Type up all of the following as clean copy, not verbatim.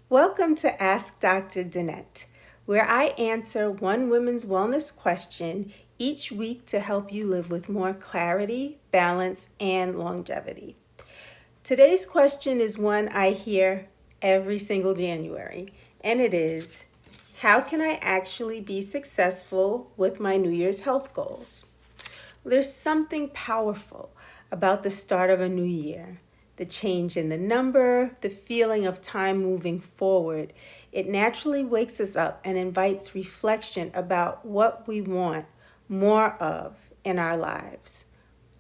Welcome to Ask Dr. Danett, where I answer one women's wellness question each week to help you live with more clarity, balance, and longevity. Today's question is one I hear every single January, and it is, how can I actually be successful with my New Year's health goals? There's something powerful about the start of a new year. The change in the number, the feeling of time moving forward. It naturally wakes us up and invites reflection about what we want more of in our lives.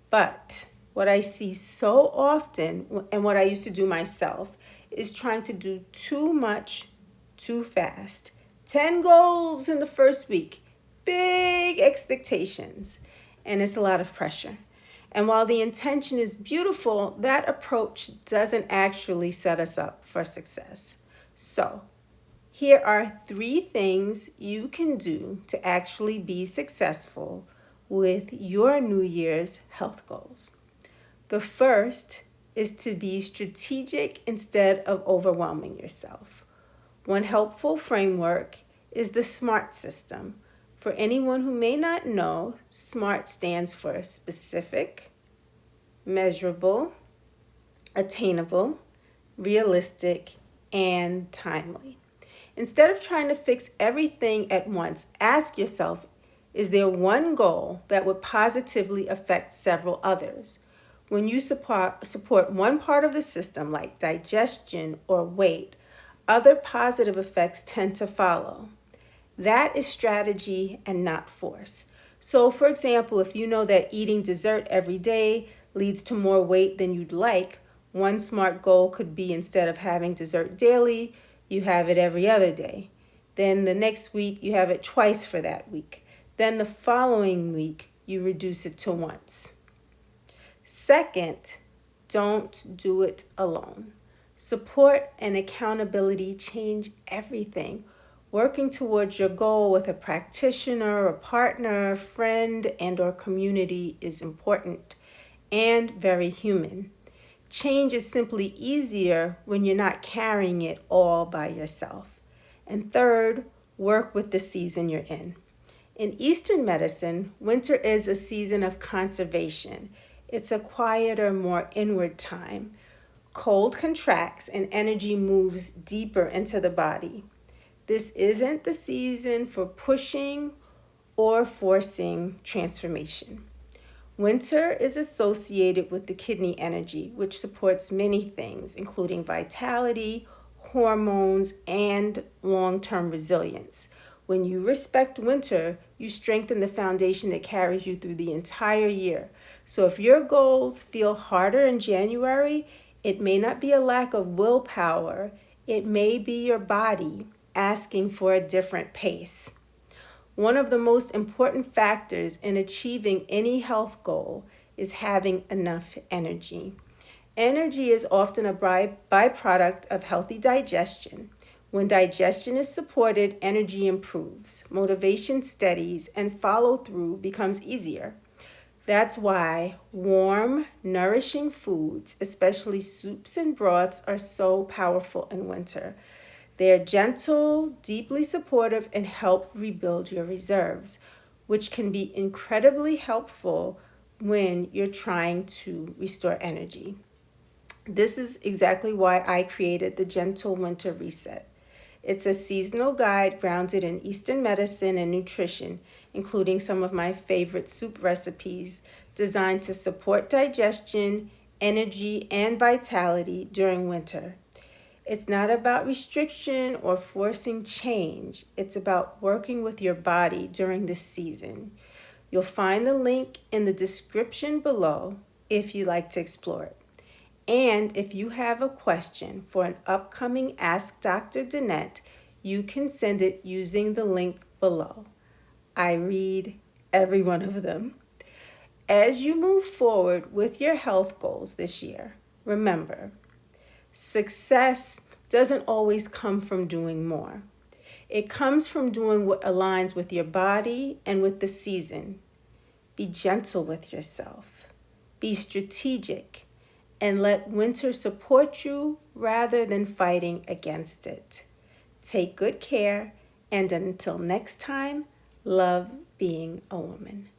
But what I see so often, and what I used to do myself, is trying to do too much too fast. 10 goals in the first week, big expectations, and it's a lot of pressure. And while the intention is beautiful, that approach doesn't actually set us up for success. So, here are 3 things you can do to actually be successful with your New Year's health goals. The first is to be strategic instead of overwhelming yourself. One helpful framework is the SMART system. For anyone who may not know, SMART stands for specific, measurable, attainable, realistic, and timely. Instead of trying to fix everything at once, ask yourself, is there one goal that would positively affect several others? When you support one part of the system, like digestion or weight, other positive effects tend to follow. That is strategy and not force. So, for example, if you know that eating dessert every day leads to more weight than you'd like, one SMART goal could be, instead of having dessert daily, you have it every other day. Then the next week, you have it twice for that week. Then the following week, you reduce it to once. Second, don't do it alone. Support and accountability change everything. Working towards your goal with a practitioner, a partner, friend, and/or community is important and very human. Change is simply easier when you're not carrying it all by yourself. And third, work with the season you're in. In Eastern medicine, winter is a season of conservation. It's a quieter, more inward time. Cold contracts and energy moves deeper into the body. This isn't the season for pushing or forcing transformation. Winter is associated with the kidney energy, which supports many things, including vitality, hormones, and long-term resilience. When you respect winter, you strengthen the foundation that carries you through the entire year. So if your goals feel harder in January, it may not be a lack of willpower. It may be your body asking for a different pace. One of the most important factors in achieving any health goal is having enough energy. Energy is often a byproduct of healthy digestion. When digestion is supported, energy improves, motivation steadies, and follow-through becomes easier. That's why warm, nourishing foods, especially soups and broths, are so powerful in winter. They are gentle, deeply supportive, and help rebuild your reserves, which can be incredibly helpful when you're trying to restore energy. This is exactly why I created the Gentle Winter Reset. It's a seasonal guide grounded in Eastern medicine and nutrition, including some of my favorite soup recipes designed to support digestion, energy, and vitality during winter. It's not about restriction or forcing change. It's about working with your body during this season. You'll find the link in the description below if you'd like to explore it. And if you have a question for an upcoming Ask Dr. Danett, you can send it using the link below. I read every one of them. As you move forward with your health goals this year, remember, success doesn't always come from doing more. It comes from doing what aligns with your body and with the season. Be gentle with yourself. Be strategic and let winter support you rather than fighting against it. Take good care, and until next time, love being a woman.